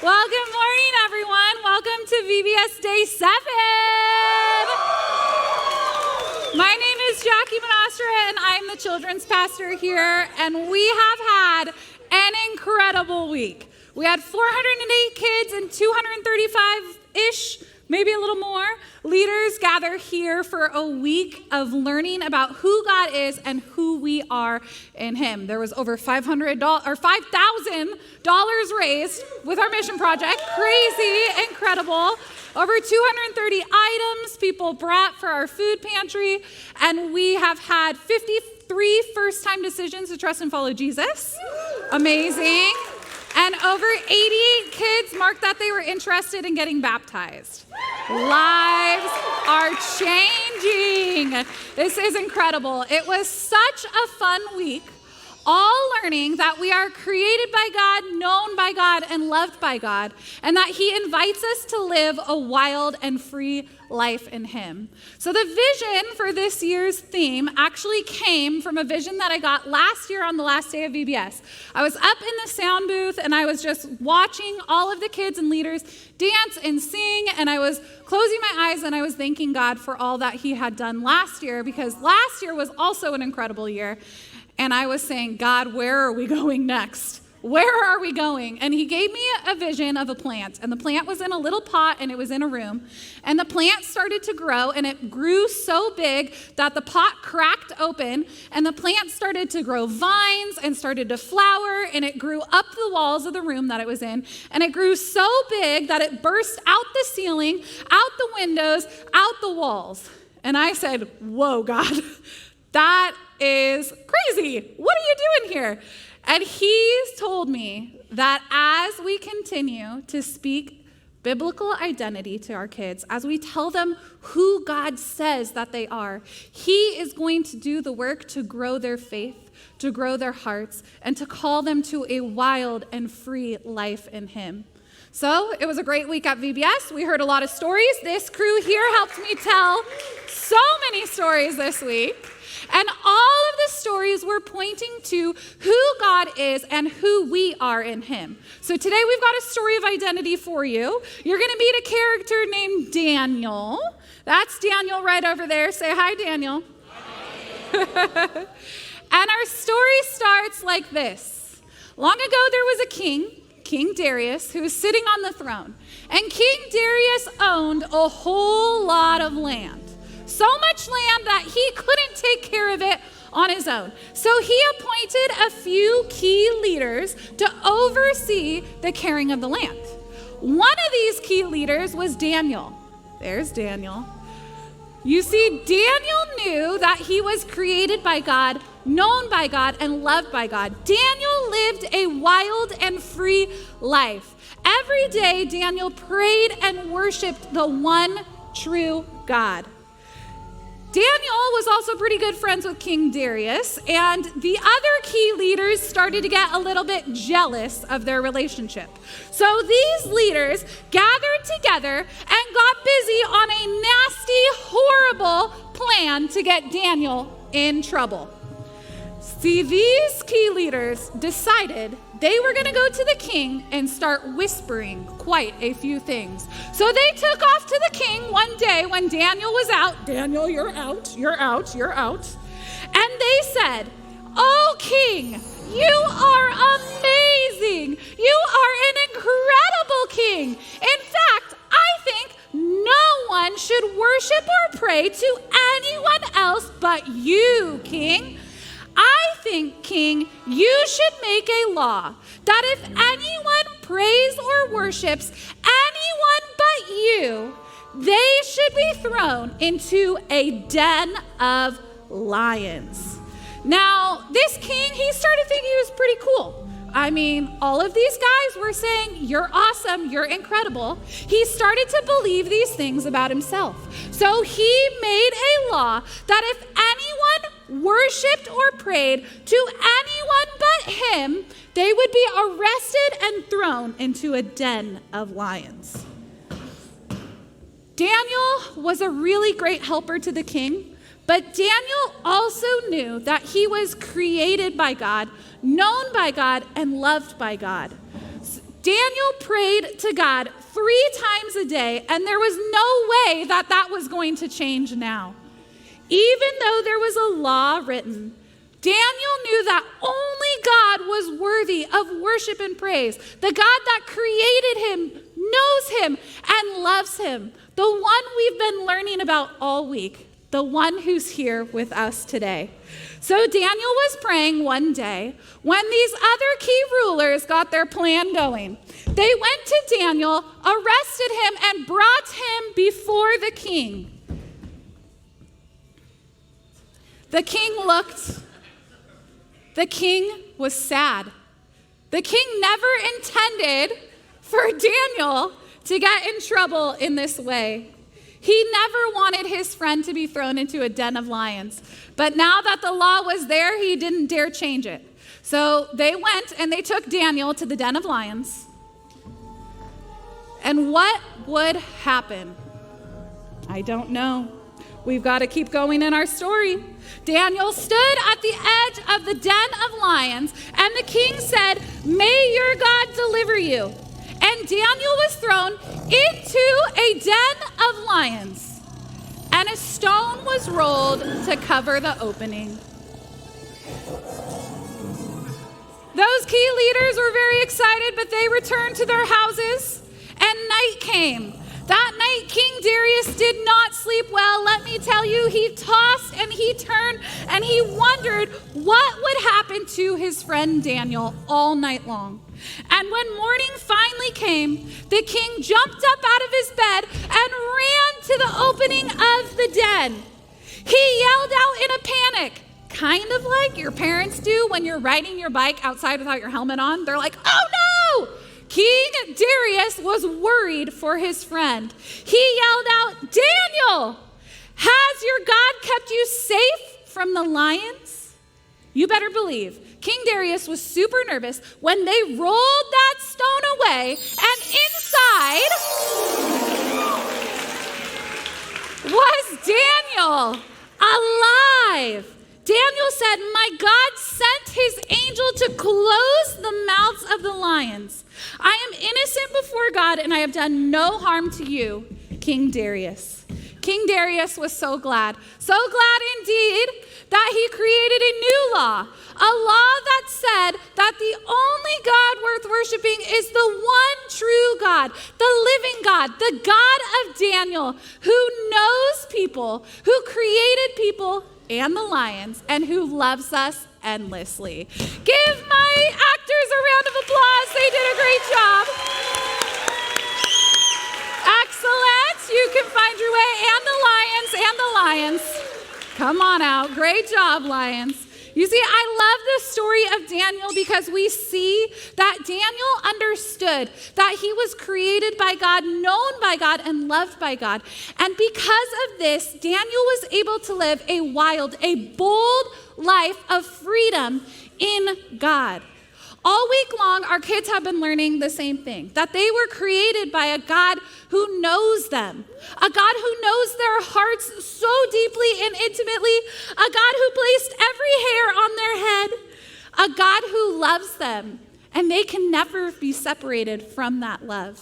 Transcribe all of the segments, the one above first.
Well, good morning, everyone. Welcome to VBS Day 7. My name is Jackie Monastra, and I'm the children's pastor here, and we have had an incredible week. We had 408 kids and 235-ish, maybe a little more, leaders gather here for a week of learning about who God is and who we are in Him. There was over $5,000 raised with our mission project. Crazy, incredible. Over 230 items people brought for our food pantry, and we have had 53 first-time decisions to trust and follow Jesus. Amazing. And over 88 kids marked that they were interested in getting baptized. Lives are changing. This is incredible. It was such a fun week, all learning that we are created by God, known by God, and loved by God, and that He invites us to live a wild and free life in Him. So the vision for this year's theme actually came from a vision that I got last year on the last day of VBS. I was up in the sound booth, and I was just watching all of the kids and leaders dance and sing, and I was closing my eyes, and I was thanking God for all that He had done last year, because last year was also an incredible year. And I was saying, God, where are we going next? Where are we going? And He gave me a vision of a plant. And the plant was in a little pot, and it was in a room. And the plant started to grow, and it grew so big that the pot cracked open, and the plant started to grow vines and started to flower, and it grew up the walls of the room that it was in. And it grew so big that it burst out the ceiling, out the windows, out the walls. And I said, whoa, God, that is crazy. What are you doing here? And He's told me that as we continue to speak biblical identity to our kids, as we tell them who God says that they are, He is going to do the work to grow their faith, to grow their hearts, and to call them to a wild and free life in Him. So it was a great week at VBS. We heard a lot of stories. This crew here helped me tell so many stories this week. And all of the stories were pointing to who God is and who we are in Him. So today we've got a story of identity for you. You're going to meet a character named Daniel. That's Daniel right over there. Say hi, Daniel. Hi. And our story starts like this. Long ago there was a king, King Darius, who was sitting on the throne. And King Darius owned a whole lot of land. So much land that he couldn't take care of it on his own. So he appointed a few key leaders to oversee the caring of the land. One of these key leaders was Daniel. There's Daniel. You see, Daniel knew that he was created by God, known by God, and loved by God. Daniel lived a wild and free life. Every day, Daniel prayed and worshiped the one true God. Daniel was also pretty good friends with King Darius, and the other key leaders started to get a little bit jealous of their relationship. So these leaders gathered together and got busy on a nasty, horrible plan to get Daniel in trouble. See, these key leaders decided they were going to go to the king and start whispering quite a few things. So they took off to the king one day when Daniel was out. Daniel, you're out, you're out, you're out. And they said, "Oh, king, you are amazing. You are an incredible king. In fact, I think no one should worship or pray to anyone else but you, king. I think, King, you should make a law that if anyone prays or worships anyone but you, they should be thrown into a den of lions." Now, this king, he started thinking he was pretty cool. I mean, all of these guys were saying, "You're awesome, you're incredible." He started to believe these things about himself. So he made a law that if anyone worshiped or prayed to anyone but him, they would be arrested and thrown into a den of lions. Daniel was a really great helper to the king, but Daniel also knew that he was created by God, known by God, and loved by God. Daniel prayed to God 3 times a day, and there was no way that that was going to change now. Even though there was a law written, Daniel knew that only God was worthy of worship and praise. The God that created him, knows him, and loves him. The one we've been learning about all week. The one who's here with us today. So Daniel was praying one day when these other key rulers got their plan going. They went to Daniel, arrested him, and brought him before the king. The king looked. The king was sad. The king never intended for Daniel to get in trouble in this way. He never wanted his friend to be thrown into a den of lions. But now that the law was there, he didn't dare change it. So they went and they took Daniel to the den of lions. And what would happen? I don't know. We've got to keep going in our story. Daniel stood at the edge of the den of lions, and the king said, "May your God deliver you." And Daniel was thrown into a den of lions, and a stone was rolled to cover the opening. Those key leaders were very excited, but they returned to their houses, and night came. That night, King Darius did not sleep well. Let me tell you, he tossed and he turned, and he wondered what would happen to his friend Daniel all night long. And when morning finally came, the king jumped up out of his bed and ran to the opening of the den. He yelled out in a panic, kind of like your parents do when you're riding your bike outside without your helmet on. They're like, "Oh no!" King Darius was worried for his friend. He yelled out, "Daniel, has your God kept you safe from the lions?" You better believe King Darius was super nervous when they rolled that stone away, and inside was Daniel, alive. Daniel said, "My God sent his angel to close the mouths of the lions. I am innocent before God, and I have done no harm to you, King Darius." King Darius was so glad indeed, that he created a new law, a law that said that the only God worth worshiping is the one true God, the living God, the God of Daniel, who knows people, who created people and the lions, and who loves us endlessly. Give my actors a round of applause. They did a great job. Excellent. You can find your way, and the lions. Come on out. Great job, lions. You see, I love the story of Daniel because we see that Daniel understood that he was created by God, known by God, and loved by God. And because of this, Daniel was able to live a wild, a bold life of freedom in God. All week long, our kids have been learning the same thing, that they were created by a God who knows them, a God who knows their hearts so deeply and intimately, a God who placed every hair on their head, a God who loves them, and they can never be separated from that love.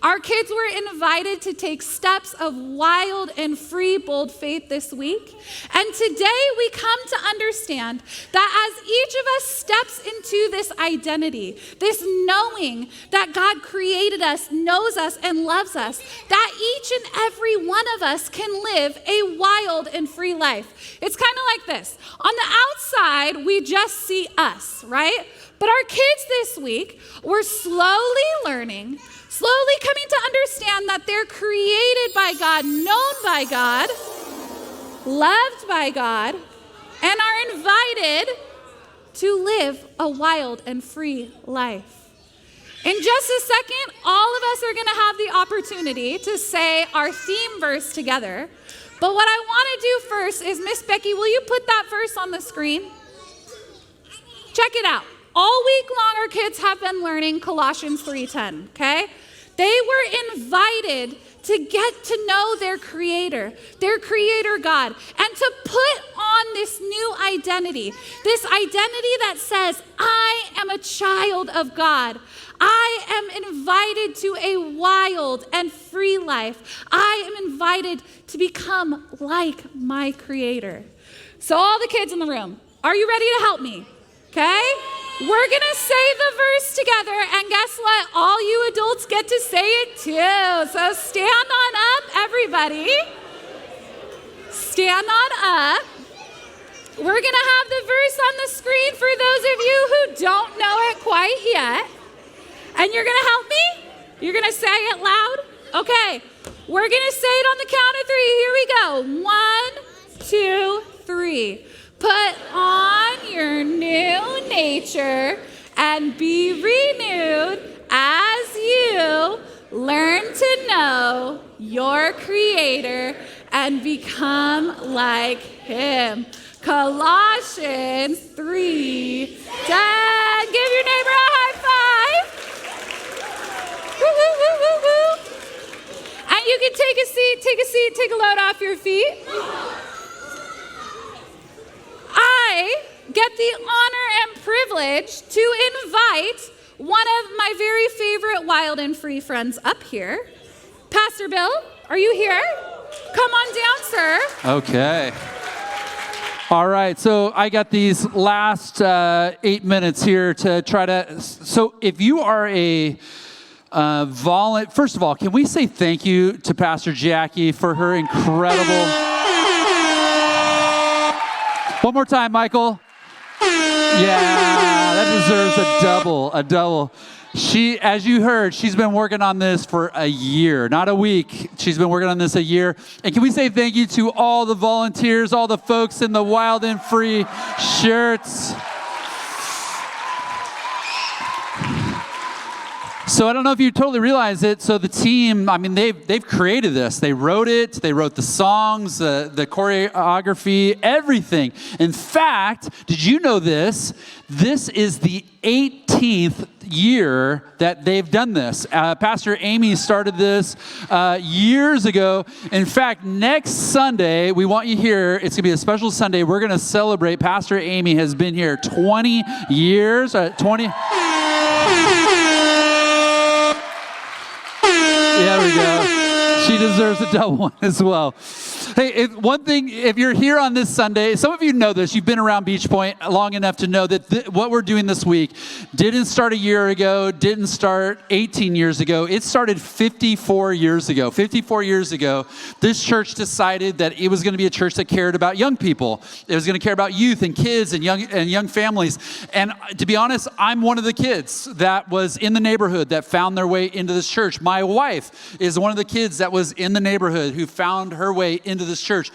Our kids were invited to take steps of wild and free, bold faith this week. And today we come to understand that as each of us steps into this identity, this knowing that God created us, knows us, and loves us, that each and every one of us can live a wild and free life. It's kind of like this. On the outside, we just see us, right? But our kids this week were slowly learning, slowly coming to understand that they're created by God, known by God, loved by God, and are invited to live a wild and free life. In just a second, all of us are going to have the opportunity to say our theme verse together. But what I want to do first is, Miss Becky, will you put that verse on the screen? Check it out. All week long, our kids have been learning Colossians 3:10, okay? They were invited to get to know their creator God, and to put on this new identity that says, I am a child of God. I am invited to a wild and free life. I am invited to become like my creator. So all the kids in the room, are you ready to help me? Okay? We're going to say the verse together, and guess what? All you adults get to say it too. So stand on up, everybody. Stand on up. We're going to have the verse on the screen for those of you who don't know it quite yet. And you're going to help me? You're going to say it loud? Okay. We're going to say it on the count of 3. Here we go. 1, 2, 3. Put on your new nature and be renewed as you learn to know your Creator and become like Him. Colossians 3:10. Give your neighbor a high five. Woo, woo, woo, woo, woo. And you can take a load off your feet. I get the honor and privilege to invite one of my very favorite wild and free friends up here. Pastor Bill, are you here? Come on down, sir. Okay. All right, so I got these last 8 minutes here to try to, so if you are a first of all, can we say thank you to Pastor Jackie for her incredible... One more time, Michael. Yeah, that deserves a double. She, as you heard, she's been working on this for a year, not a week. She's been working on this a year. And can we say thank you to all the volunteers, all the folks in the Wild and Free shirts. So I don't know if you totally realize it. So the team, I mean, they've created this. They wrote it. They wrote the songs, the choreography, everything. In fact, did you know this? This is the 18th year that they've done this. Pastor Amy started this years ago. In fact, next Sunday, we want you here. It's going to be a special Sunday. We're going to celebrate. Pastor Amy has been here 20 years. 20. There we go. She deserves a double one as well. Hey, one thing, if you're here on this Sunday, some of you know this. You've been around Beachpoint long enough to know that what we're doing this week didn't start a year ago, didn't start 18 years ago. It started 54 years ago. 54 years ago, this church decided that it was going to be a church that cared about young people. It was going to care about youth and kids and young families. And to be honest, I'm one of the kids that was in the neighborhood that found their way into this church. My wife is one of the kids that was in the neighborhood who found her way into this church.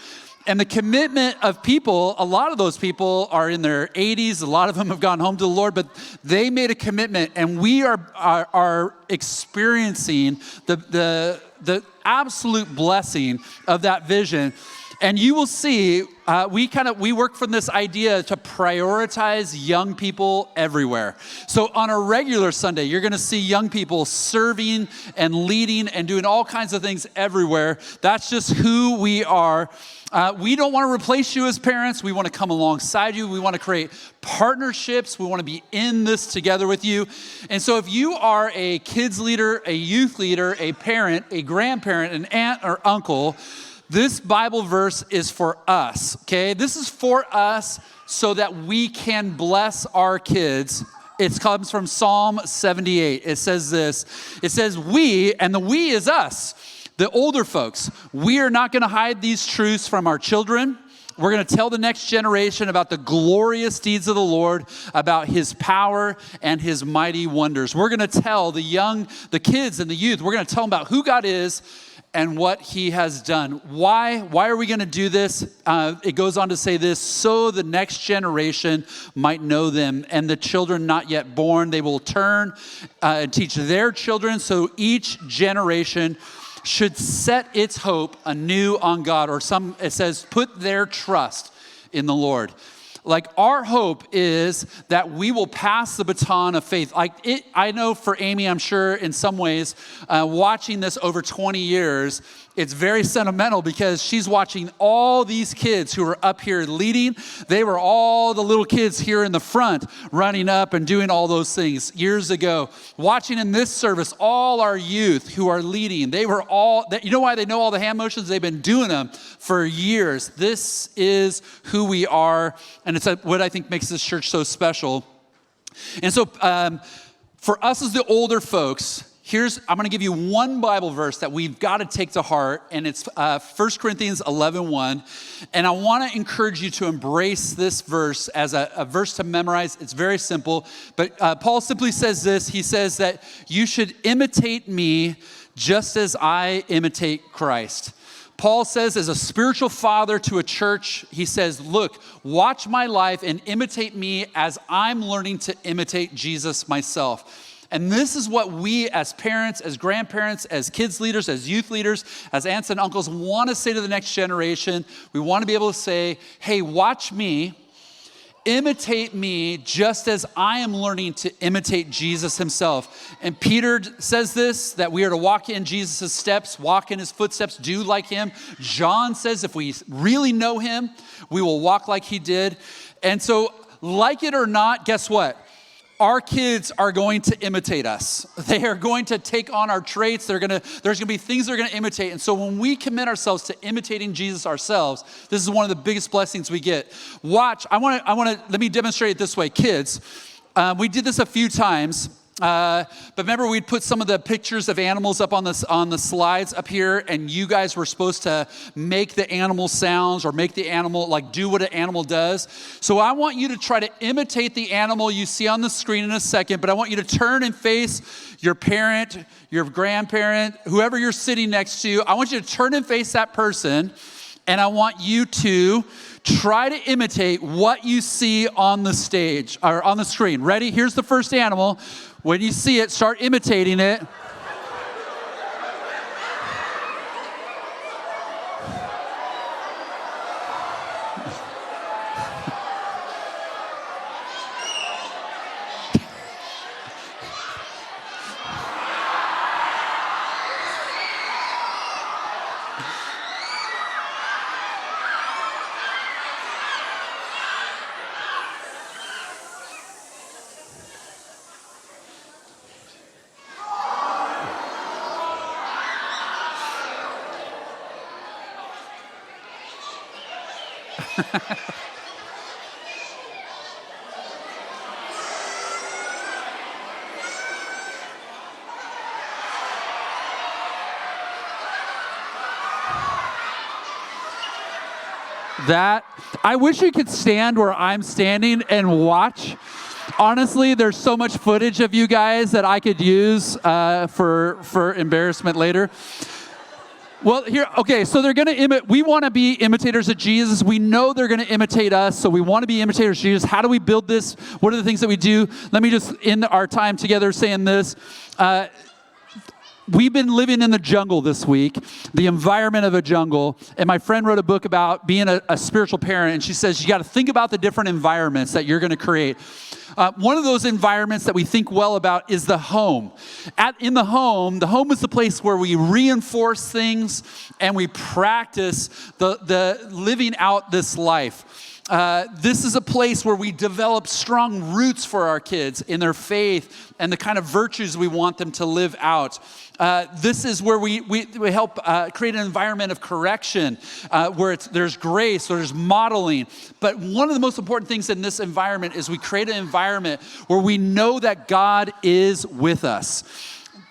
And the commitment of people, a lot of those people are in their 80s, a lot of them have gone home to the Lord, but they made a commitment, and we are experiencing the absolute blessing of that vision. And you will see, we work from this idea to prioritize young people everywhere. So on a regular Sunday, you're going to see young people serving and leading and doing all kinds of things everywhere. That's just who we are. We don't want to replace you as parents. We want to come alongside you. We want to create partnerships. We want to be in this together with you. And so if you are a kids leader, a youth leader, a parent, a grandparent, an aunt or uncle, this Bible verse is for us, okay? This is for us so that we can bless our kids. It comes from Psalm 78. It says this. It says, we, and the we is us, the older folks, we are not going to hide these truths from our children. We're going to tell the next generation about the glorious deeds of the Lord, about His power and His mighty wonders. We're going to tell the kids and the youth, we're going to tell them about who God is and what He has done. Why are we going to do this? It goes on to say this, so the next generation might know them, and the children not yet born, they will turn and teach their children, so each generation should set its hope anew on God, or it says, put their trust in the Lord. Like, our hope is that we will pass the baton of faith. I know for Amy, I'm sure in some ways, watching this over 20 years, it's very sentimental because she's watching all these kids who are up here leading. They were all the little kids here in the front running up and doing all those things years ago. Watching in this service, all our youth who are leading, they were all, you know why they know all the hand motions? They've been doing them for years. This is who we are, and it's what I think makes this church so special. And so for us as the older folks, I'm going to give you one Bible verse that we've got to take to heart, and it's 1 Corinthians 11:1. And I want to encourage you to embrace this verse as a verse to memorize. It's very simple, but Paul simply says this. He says that you should imitate me just as I imitate Christ. Paul says, as a spiritual father to a church, he says, look, watch my life and imitate me as I'm learning to imitate Jesus myself. And this is what we as parents, as grandparents, as kids leaders, as youth leaders, as aunts and uncles want to say to the next generation. We want to be able to say, hey, watch me, imitate me just as I am learning to imitate Jesus himself. And Peter says this, that we are to walk in Jesus' steps, walk in his footsteps, do like him. John says if we really know him, we will walk like he did. And so, like it or not, guess what? Our kids are going to imitate us. They are going to take on our traits. There's going to be things they're going to imitate. And so when we commit ourselves to imitating Jesus ourselves, this is one of the biggest blessings we get. Watch, let me demonstrate it this way. Kids, we did this a few times. But remember, we'd put some of the pictures of animals up on the slides up here, and you guys were supposed to make the animal sounds or make the animal, like, do what an animal does. So I want you to try to imitate the animal you see on the screen in a second, but I want you to turn and face your parent, your grandparent, whoever you're sitting next to. I want you to turn and face that person, and I want you to try to imitate what you see on the stage or on the screen. Ready? Here's the first animal. When you see it, start imitating it. That, I wish you could stand where I'm standing and watch. Honestly, there's so much footage of you guys that I could use for embarrassment later. Well, okay, so they're going to we want to be imitators of Jesus. We know they're going to imitate us, so we want to be imitators of Jesus. How do we build this? What are the things that we do? Let me just end our time together saying this. We've been living in the jungle this week, the environment of a jungle, and my friend wrote a book about being a spiritual parent, and she says you got to think about the different environments that you're going to create. One of those environments that we think well about is the home. In the home is the place where we reinforce things and we practice the living out this life. This is a place where we develop strong roots for our kids in their faith and the kind of virtues we want them to live out. This is where we help create an environment of correction, where there's grace, there's modeling. But one of the most important things in this environment is we create an environment where we know that God is with us.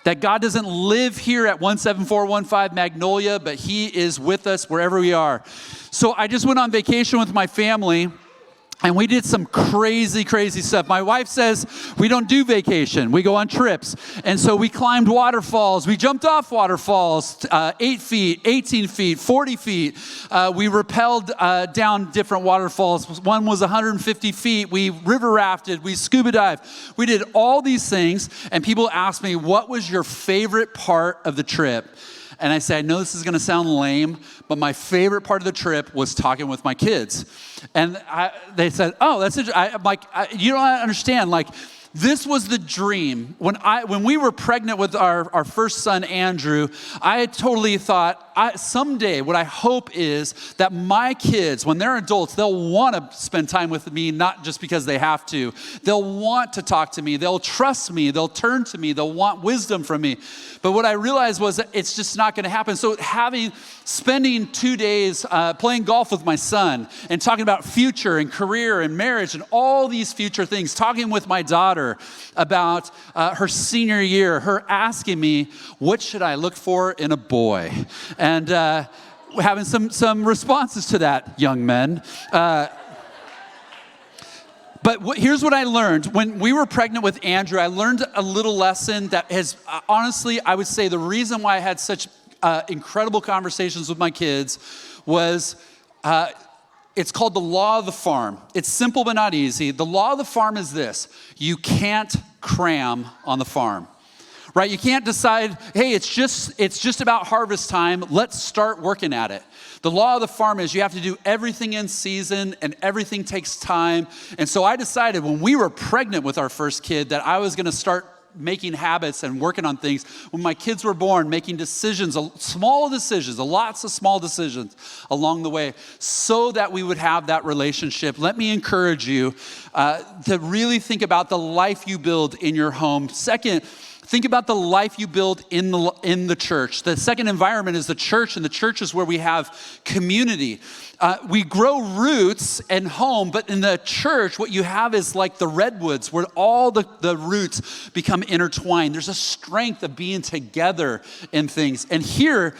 That God doesn't live here at 17415 Magnolia, but he is with us wherever we are. So I just went on vacation with my family, and we did some crazy, crazy stuff. My wife says we don't do vacation. We go on trips. And so we climbed waterfalls. We jumped off waterfalls, 8 feet, 18 feet, 40 feet. We rappelled down different waterfalls. One was 150 feet. We river rafted. We scuba dived. We did all these things. And people ask me, what was your favorite part of the trip? And I said, I know this is gonna sound lame, but my favorite part of the trip was talking with my kids. And they said, oh, that's interesting. I'm like, you don't understand, like, this was the dream. When we were pregnant with our first son, Andrew, I had totally thought, someday what I hope is that my kids, when they're adults, they'll want to spend time with me, not just because they have to. They'll want to talk to me. They'll trust me. They'll turn to me. They'll want wisdom from me. But what I realized was that it's just not going to happen. So spending 2 days playing golf with my son and talking about future and career and marriage and all these future things, talking with my daughter about her senior year, her asking me, what should I look for in a boy? And having some responses to that, young men. But here's what I learned. When we were pregnant with Andrew, I learned a little lesson that has, honestly, I would say the reason why I had such incredible conversations with my kids was, it's called the law of the farm. It's simple but not easy. The law of the farm is this: you can't cram on the farm. Right? You can't decide, hey, it's just about harvest time. Let's start working at it. The law of the farm is you have to do everything in season and everything takes time. And so I decided when we were pregnant with our first kid that I was going to start making habits and working on things. When my kids were born, making decisions, lots of small decisions along the way so that we would have that relationship. Let me encourage you to really think about the life you build in your home. Second, think about the life you build in the church. The second environment is the church, and the church is where we have community. We grow roots and home, but in the church, what you have is like the redwoods, where all the roots become intertwined. There's a strength of being together in things. And here,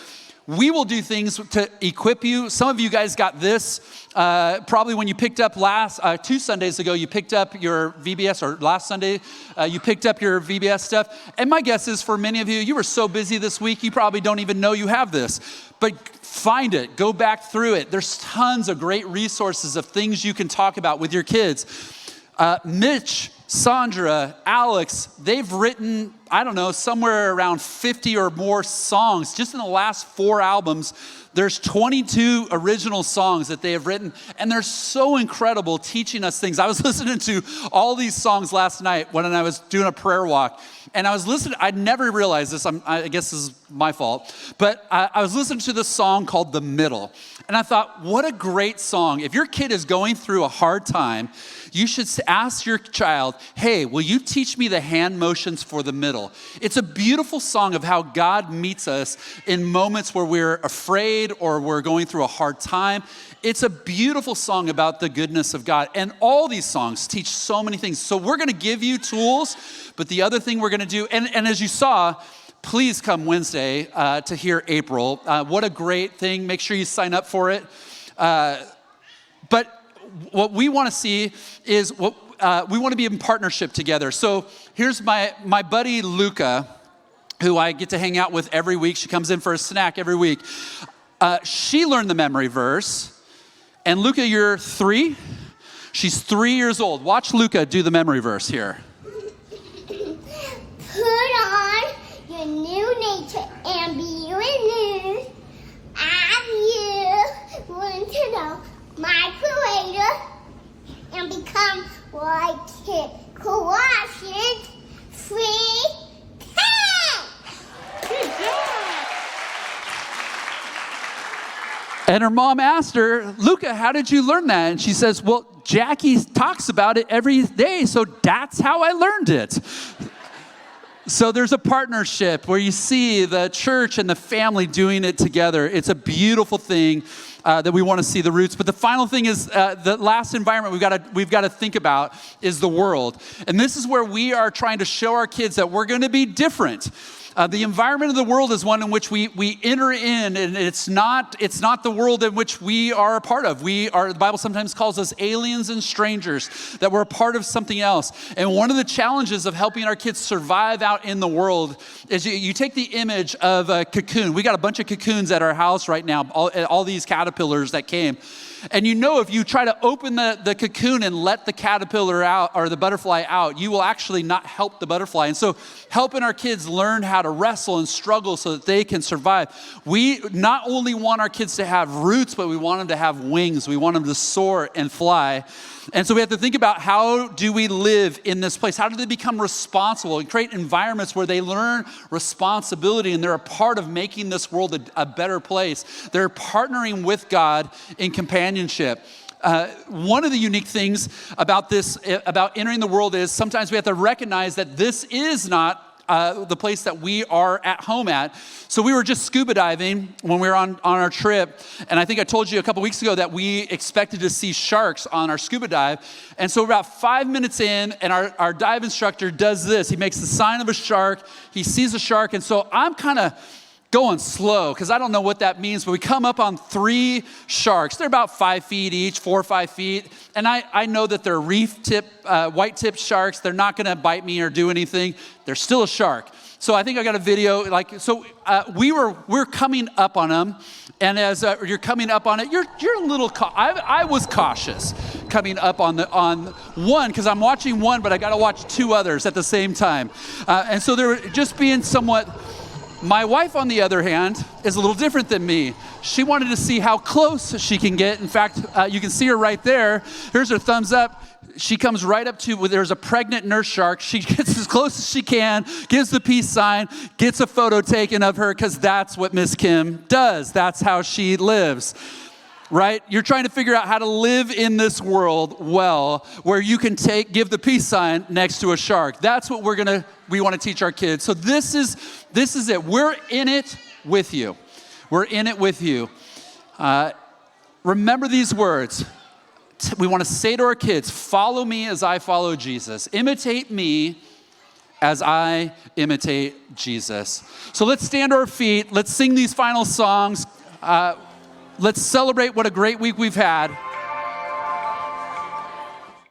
we will do things to equip you. Some of you guys got this probably when you picked up 2 Sundays ago, you picked up your VBS, or last Sunday, you picked up your VBS stuff. And my guess is for many of you, you were so busy this week, you probably don't even know you have this. But find it, go back through it. There's tons of great resources of things you can talk about with your kids. Mitch, Sandra, Alex, they've written, I don't know, somewhere around 50 or more songs. Just in the last 4 albums, there's 22 original songs that they have written, and they're so incredible teaching us things. I was listening to all these songs last night when I was doing a prayer walk, and I was listening. I'd never realized this. I guess this is my fault, but I was listening to this song called The Middle, and I thought, what a great song. If your kid is going through a hard time, you should ask your child, hey, will you teach me the hand motions for the middle? It's a beautiful song of how God meets us in moments where we're afraid or we're going through a hard time. It's a beautiful song about the goodness of God. And all these songs teach so many things. So we're going to give you tools, but the other thing we're going to do, and as you saw, please come Wednesday to hear April. What a great thing. Make sure you sign up for it. But what we want to see is we want to be in partnership together. So here's my buddy Luca, who I get to hang out with every week. She comes in for a snack every week. She learned the memory verse. And Luca, you're 3? She's 3 years old. Watch Luca do the memory verse here. Put on your new nature and be renewed as you learn to know my Creator and become like Him. Colossians 3:10. Good job. And her mom asked her, Luca, how did you learn that? And she says, well, Jackie talks about it every day, so that's how I learned it. So there's a partnership where you see the church and the family doing it together. It's a beautiful thing that we want to see the roots. But the final thing is the last environment we've got to think about is the world. And this is where we are trying to show our kids that we're going to be different. The environment of the world is one in which we enter in, and it's not the world in which we are a part of. The Bible sometimes calls us aliens and strangers, that we're a part of something else. And one of the challenges of helping our kids survive out in the world is you take the image of a cocoon. We got a bunch of cocoons at our house right now, all these caterpillars that came. And you know, if you try to open the cocoon and let the caterpillar out or the butterfly out, you will actually not help the butterfly. And so helping our kids learn how to wrestle and struggle so that they can survive. We not only want our kids to have roots, but we want them to have wings. We want them to soar and fly. And so we have to think about, how do we live in this place? How do they become responsible and create environments where they learn responsibility and they're a part of making this world a better place? They're partnering with God in companionship. One of the unique things about this, about entering the world, is sometimes we have to recognize that this is not the place that we are at home at. So we were just scuba diving when we were on our trip. And I think I told you a couple weeks ago that we expected to see sharks on our scuba dive. And so about 5 minutes in, and our dive instructor does this. He makes the sign of a shark. He sees a shark. And so I'm kind of going slow, because I don't know what that means, but we come up on 3 sharks. They're about 5 feet each, 4 or 5 feet. And I know that they're white-tipped sharks. They're not gonna bite me or do anything. They're still a shark. So I think I got a video, we're coming up on them. And as you're coming up on it, you're a little, I was cautious coming up on one, because I'm watching one, but I gotta watch 2 others at the same time. And so they're just being somewhat. My wife, on the other hand, is a little different than me. She wanted to see how close she can get. In fact, you can see her right there. Here's her thumbs up. She comes right up to, there's a pregnant nurse shark. She gets as close as she can, gives the peace sign, gets a photo taken of her, because that's what Miss Kim does. That's how she lives. Right? You're trying to figure out how to live in this world well, where you can give the peace sign next to a shark. That's what we want to teach our kids. So this is it. We're in it with you. We're in it with you. Remember these words. We want to say to our kids, follow me as I follow Jesus. Imitate me as I imitate Jesus. So let's stand to our feet. Let's sing these final songs. Let's celebrate what a great week we've had.